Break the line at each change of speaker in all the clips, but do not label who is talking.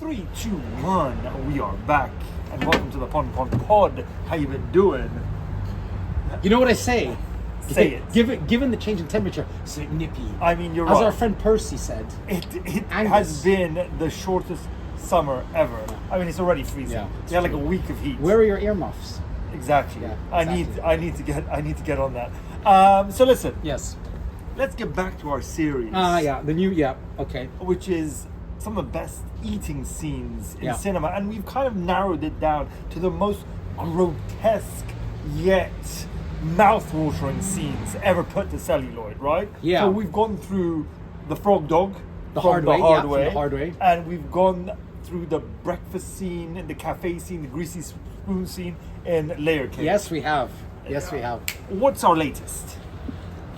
3, 2, 1. We are back, and welcome to the Pon Pod. How you been doing?
You know what I say?
Say it.
Given the change in temperature, it's like nippy.
I mean, you're
As
right.
our friend Percy said.
It
Angus.
has been the shortest summer ever. I mean, it's already freezing.
Yeah,
We had like a week of heat.
Where are your earmuffs?
Exactly.
Yeah,
I need to get on that. So listen.
Yes.
Let's get back to our series.
Okay.
Which is some of the best eating scenes in
Yeah.
cinema, and we've kind of narrowed it down to the most grotesque yet mouth-watering scenes ever put to celluloid, right?
Yeah.
So we've gone through the frog dog,
The
from
hard
the
way,
hard
from
way,
the hard way.
and we've gone through the breakfast scene and the cafe scene, the greasy spoon scene in Layer Cake.
Yes, we have. Yes, we have.
What's our latest?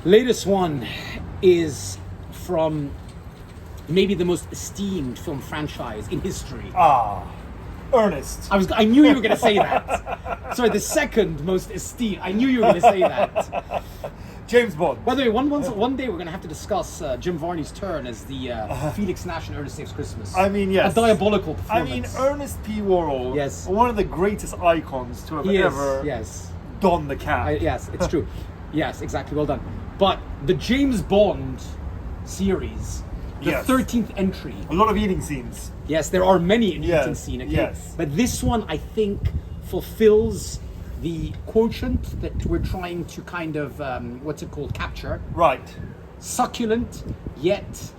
Latest one is from maybe the most esteemed film franchise in history.
Ernest.
I knew you were going to say that. Sorry, the second most esteemed. I knew you were going to say that.
James Bond.
By the way, one day we're going to have to discuss Jim Varney's turn as the Felix Nash in Ernest Saves Christmas.
I mean, yes.
A diabolical
I mean,
performance.
Ernest P. Worrell,
Yes.
one of the greatest icons to have
He is,
ever
yes.
donned the cap.
Yes, it's true. Yes, exactly. Well done. But the James Bond series, the
Yes.
13th entry.
A lot of eating scenes.
Yes, there are many in
Yes,
eating scene. Okay?
yes.
But this one, I think, fulfills the quotient that we're trying to kind of capture.
Right.
Succulent yet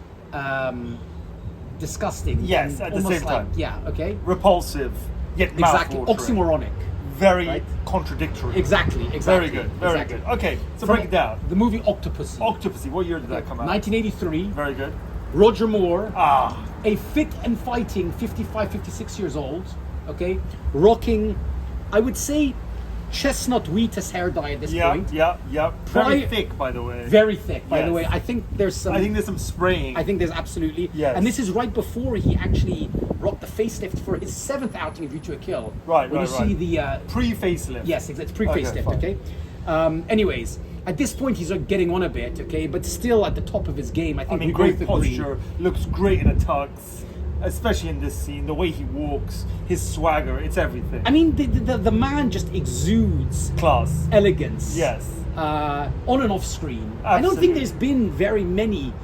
disgusting.
Yes,
and
at the
almost
same time.
Yeah. Okay.
Repulsive, yet
Exactly.
mouth-watering.
Oxymoronic.
Very
Right?
contradictory.
Exactly.
Very good. Very
exactly.
good. Okay, so
From
break it down.
The movie Octopussy.
Octopussy. What year did that come out?
1983.
Very good.
Roger Moore,
Ah.
a fit and fighting 55, 56 years old, okay, rocking, I would say, chestnut wheatus hair dye at this point.
Yeah. Very
Pri-
thick, by the way.
Very thick, by the
Yes.
way. I think there's
some spraying.
I think there's absolutely.
Yes.
And this is right before he actually rocked the facelift for his 7th outing of View to a Kill.
Right,
When
right,
you see the
Pre-facelift.
yes, it's pre-facelift,
Okay,
okay. Anyways, at this point he's getting on a bit, okay, but still at the top of his game. I
I
think
mean,
we
great
both agree.
posture, looks great in a tux, especially in this scene. The way he walks, his swagger, it's everything.
I mean, the man just exudes
Class.
elegance.
Yes.
On and off screen. I don't
Absolutely.
think there's been very many,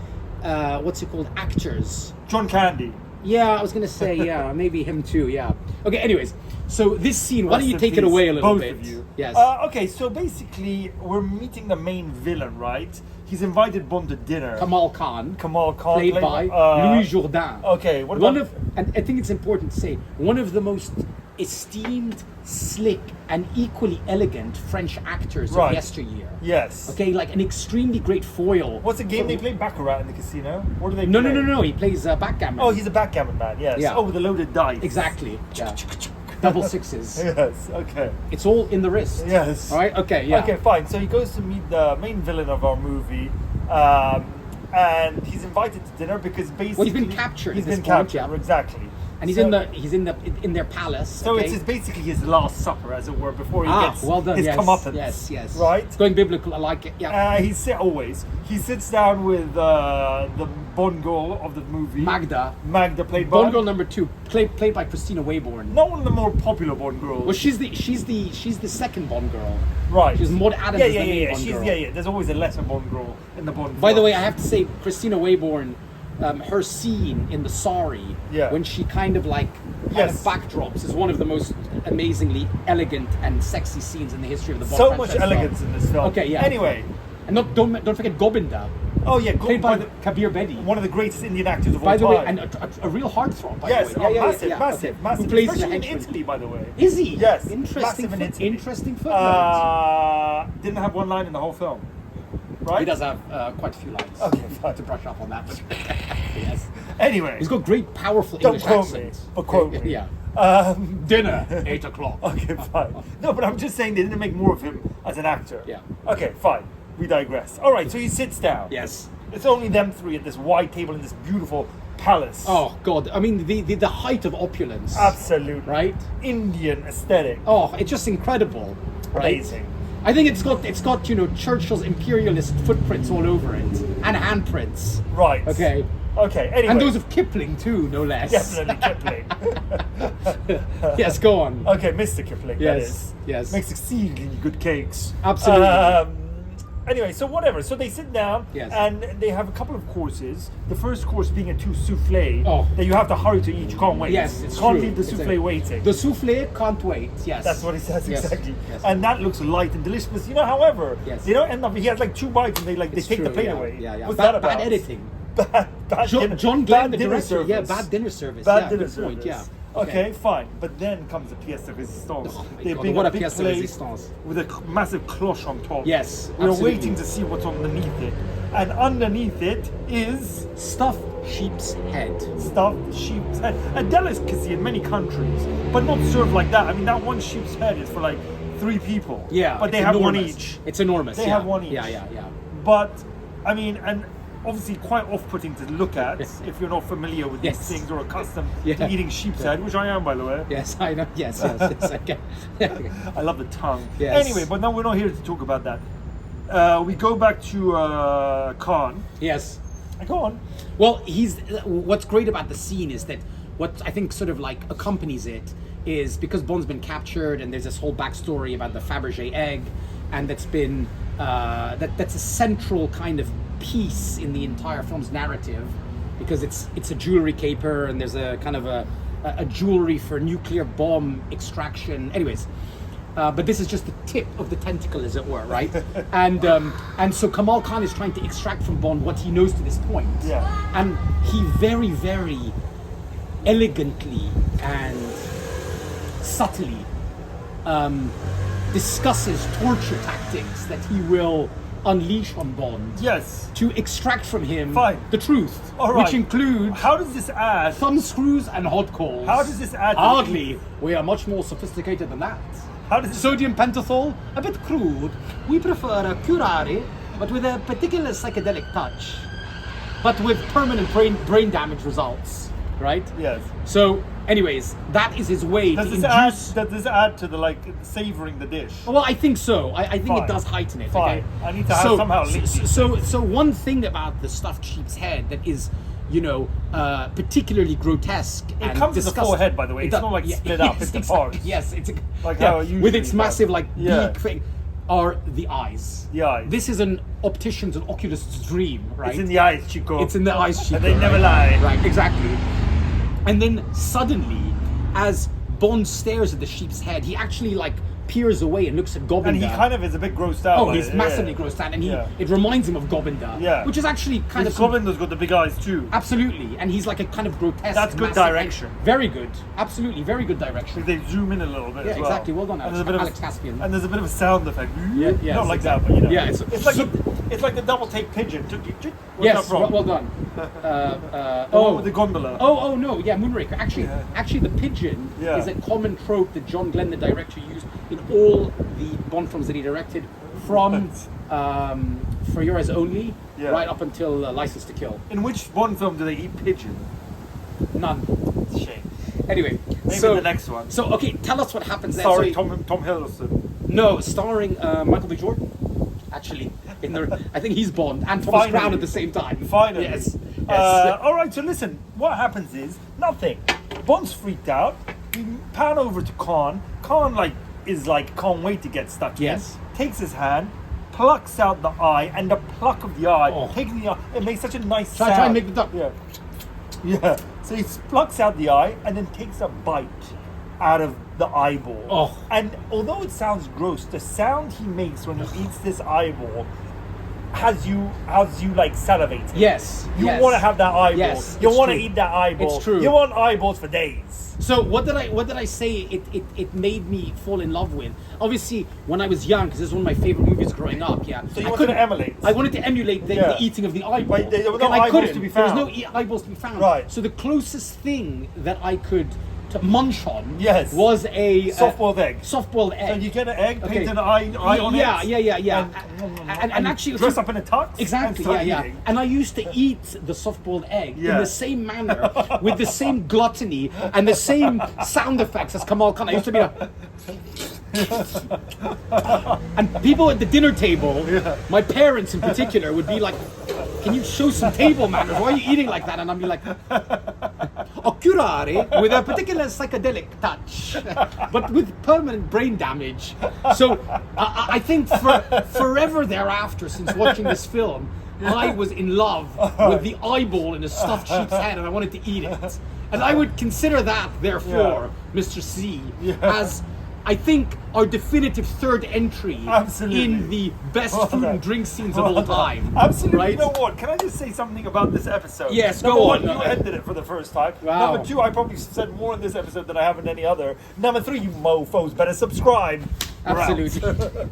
actors.
John Candy.
Yeah, I was gonna say, yeah, maybe him too. Yeah. Okay. Anyways, so this scene. Why don't
Rest
you
in
take it
peace,
away a little
both
bit?
of you.
Yes.
Okay, so basically, we're meeting the main villain, right? He's invited Bond to dinner.
Kamal Khan.
Kamal Khan,
played by Louis Jourdain.
Okay, what about...
And I think it's important to say, one of the most esteemed, slick, and equally elegant French actors
Right.
of yesteryear.
Yes.
Okay, like an extremely great foil.
What's the game
for-
they play? Baccarat in the casino? What do they
No,
play?
no. He plays backgammon.
Oh, he's a backgammon man, yes.
Yeah.
Oh, with the loaded dice.
Exactly. Yeah. Double sixes.
Yes, okay.
It's all in the wrist.
Yes.
All right. Okay. Yeah.
Okay, fine. So he goes to meet the main villain of our movie, and he's invited to dinner because basically
Well, he's been captured
He's
at this
been
point,
captured,
yeah.
exactly.
And he's in their palace.
So
okay?
it's basically his last supper, as it were, before he gets
well done.
his
Yes.
comeuppance.
Yes.
Right.
It's going biblical. I like it. Yeah.
He sits down with the Bond girl of the movie,
Magda
played by
Bond girl number 2, played by Christina Wayborn.
not one of the more popular Bond girls.
Well, she's the second Bond girl.
Right.
She's Maud Adams is the main Bond girl.
Yeah. There's always a lesser Bond girl in the Bond.
By the way, I
films.
have to say, Christina Wayborn, her scene in The Sorry,
Yeah.
when she kind of
Yes.
backdrops, is one of the most amazingly elegant and sexy scenes in the history of the Bond
so
franchise.
much elegance in this film.
Okay, yeah.
Anyway,
And don't forget Gobinda,
oh yeah,
played by Kabir Bedi.
one of the greatest Indian actors of
By
all
the way,
time.
and a real heartthrob. By
Yes,
the way.
massive.
Who plays the
Especially in
henchman?
Italy, by the way.
Is he?
Yes,
Interesting.
massive in Italy.
Interesting footnote.
Didn't have one line in the whole film, right?
He does have quite a few lines.
Okay, fine.
To brush up on that, but yes,
Anyway,
he's got great, powerful
Don't
English
quote me,
accent.
but quote me.
Yeah. Dinner 8:00.
Okay, fine. No, but I'm just saying they didn't make more of him as an actor.
Yeah.
Okay, fine. We digress. All right, so he sits down.
Yes.
It's only them three at this wide table in this beautiful palace.
Oh God! I mean, the height of opulence.
Absolutely.
Right.
Indian aesthetic.
Oh, it's just incredible. Right?
Amazing.
I think it's got Churchill's imperialist footprints all over it and handprints.
Right.
Okay.
Okay, anyway.
And those of Kipling too, no less.
Definitely Kipling.
Yes, go on.
Okay, Mr. Kipling, that
Yes,
is.
yes.
Makes exceedingly good cakes.
Absolutely.
Anyway, so whatever. So they sit down
Yes.
and they have a couple of courses. The first course being a two souffle
Oh.
that you have to hurry to eat. You can't wait.
Yes, it's
can't
true.
leave the
It's
souffle waiting.
The souffle can't wait. Yes.
That's what he says
Yes,
exactly.
yes.
And that looks light and delicious. You know, however,
Yes.
they don't end up. He has like 2 bites and they
It's
take the
true,
plate
yeah,
away.
Yeah, yeah.
What's
Bad,
that about?
bad editing.
Bad dinner-
John
bad
Glenn, the
dinner
director.
service.
Yeah, bad dinner service.
Bad
yeah,
dinner
good point.
service.
Yeah.
Okay, fine. But then comes the pièce de résistance.
Oh my
They
God,
bring
what a
big
pièce de
plate
résistance.
with a massive cloche on top.
Yes,
We're
absolutely.
waiting to see what's underneath it. And underneath it is
Stuffed sheep's head.
stuffed sheep's head. A delicacy in many countries, but not served like that. I mean, that one sheep's head is for like 3 people.
Yeah.
But they
it's
have one
enormous.
each.
It's enormous.
They
yeah.
have one each.
Yeah, yeah, yeah.
But, I mean, and obviously quite off-putting to look at
Yes.
if you're not familiar with
Yes.
these things or accustomed
Yeah.
to eating sheep's head, which I am, by the way.
Yes, I know. Yes, yes. Okay.
I love the tongue.
Yes.
Anyway, but now we're not here to talk about that. We go back to Khan.
Yes.
Go on.
Well, what's great about the scene is that what I think sort of like accompanies it is because Bond's been captured and there's this whole backstory about the Fabergé egg, and that's been that's a central kind of piece in the entire film's narrative because it's a jewelry caper and there's a kind of a jewelry for nuclear bomb extraction. Anyways. But this is just the tip of the tentacle, as it were, right? And so Kamal Khan is trying to extract from Bond what he knows to this point.
Yeah.
And he very, very elegantly and subtly discusses torture tactics that he will unleash on Bond
Yes.
to extract from him
Fine.
the truth,
All right.
which includes
How does this add?
thumb screws and hot coals.
How does this add to the-
Hardly. We are much more sophisticated than that.
How does this?
Sodium pentothal, a bit crude. We prefer a curare, but with a particular psychedelic touch, but with permanent brain damage results, right?
Yes.
So, anyways, that is his way
Does
to
this add?
induce.
Does this add to the like savoring the dish?
Well, I think so. I think
Fine.
it does heighten it.
Fine.
Okay?
I need to have somehow link these
So one thing about the stuffed sheep's head that is, particularly grotesque.
It
and
comes in the
disgusting.
full head, by the way.
It
It's
does-
not like
yeah,
split up
yes,
into
exactly.
parts.
Yes, it's
Like how it
with
usually
its
does.
massive like
Yeah.
beak thing. Are the eyes.
The eyes.
This is an optician's and oculist's dream, right?
It's in the eyes, Chico.
It's in the eyes, Chico.
And they never
right?
lie.
Right, exactly. And then suddenly, as Bond stares at the sheep's head, he actually like peers away and looks at Govinda.
And he kind of is a bit grossed out.
Oh,
by
he's
it,
massively
yeah.
grossed out, and
Yeah.
it reminds him of Govinda.
Yeah.
Which is actually kind
Because
of
Govinda's got the big eyes too.
absolutely, and he's like a kind of grotesque.
That's good
massive-
direction.
Very good, absolutely, very good direction.
They zoom in a little bit.
Yeah,
as well.
exactly. Well done,
And there's a bit
Alex
of,
Caspian.
And there's a bit of a sound effect.
Yeah, yes,
Not like
exactly.
that, but you know.
Yeah,
it's like the double take pigeon. What's
Yes,
that from?
well done.
Oh, the gondola.
Oh no, yeah, Moonraker. Actually, the pigeon
Yeah.
is a common trope that John Glenn, the director, used in all the Bond films that he directed, from For Your Eyes Only,
Yeah.
right up until License to Kill.
In which Bond film do they eat pigeon?
None.
It's a shame.
Anyway,
Maybe
so
the next one.
So okay, tell us what happens next.
Sorry,
So-
Tom Hiddleston.
No, starring Michael B. Jordan. Actually, I think he's Bond and Thomas
Finally.
Crown at the same time.
Finally.
Yes. Yes.
All right, so listen. What happens is nothing. Bond's freaked out. We pan over to Khan. Khan can't wait to get stuck
Yes.
in. Takes his hand, plucks out the eye, and the pluck of the eye,
Oh.
taking the eye, it makes such a nice sound.
Try and make the duck.
Yeah. Yeah. So he plucks out the eye and then takes a bite out of the eyeball.
Oh.
And although it sounds gross, the sound he makes when he eats this eyeball has you like salivating.
Yes.
You
yes.
want to have that eyeball.
Yes,
You
it's
want to
true.
eat that eyeball.
It's true.
You want eyeballs for days.
So what did I say? It made me fall in love with. Obviously, when I was young, because this is one of my favorite movies growing up. Yeah.
So you
I
wanted
couldn't-
to emulate.
I wanted to emulate the,
Yeah.
the eating of the eyeball.
But there were no
And I
eyeballs
couldn't.
to be
There was
found.
no eyeballs to be found.
Right.
So the closest thing that I could to munch on
Yes.
was a
Soft-boiled egg.
Soft-boiled egg.
So you get an egg,
Okay.
paint an eye on it.
Yeah. And actually, it was-
dress up in a tux.
Exactly,
and start
yeah.
eating.
And I used to eat the soft-boiled egg in
Yeah.
the same manner, with the same gluttony and the same sound effects as Kamal Khan. I used to be like, and people at the dinner table, my parents in particular, would be like, can you show some table manners? Why are you eating like that? And I'll be like, occurare with a particular psychedelic touch, but with permanent brain damage. So I think forever thereafter, since watching this film, I was in love with the eyeball in a stuffed sheep's head, and I wanted to eat it. And I would consider that, therefore, Mr. C, as I think our definitive third entry in the best food and drink scenes of all time.
Absolutely.
Right?
You know what? Can I just say something about this episode?
Yes,
Number
go
one,
on.
you ended it for the first time.
Wow.
Number two, I probably said more in this episode than I have in any other. Number three, you mofos better subscribe. We're out.
Absolutely.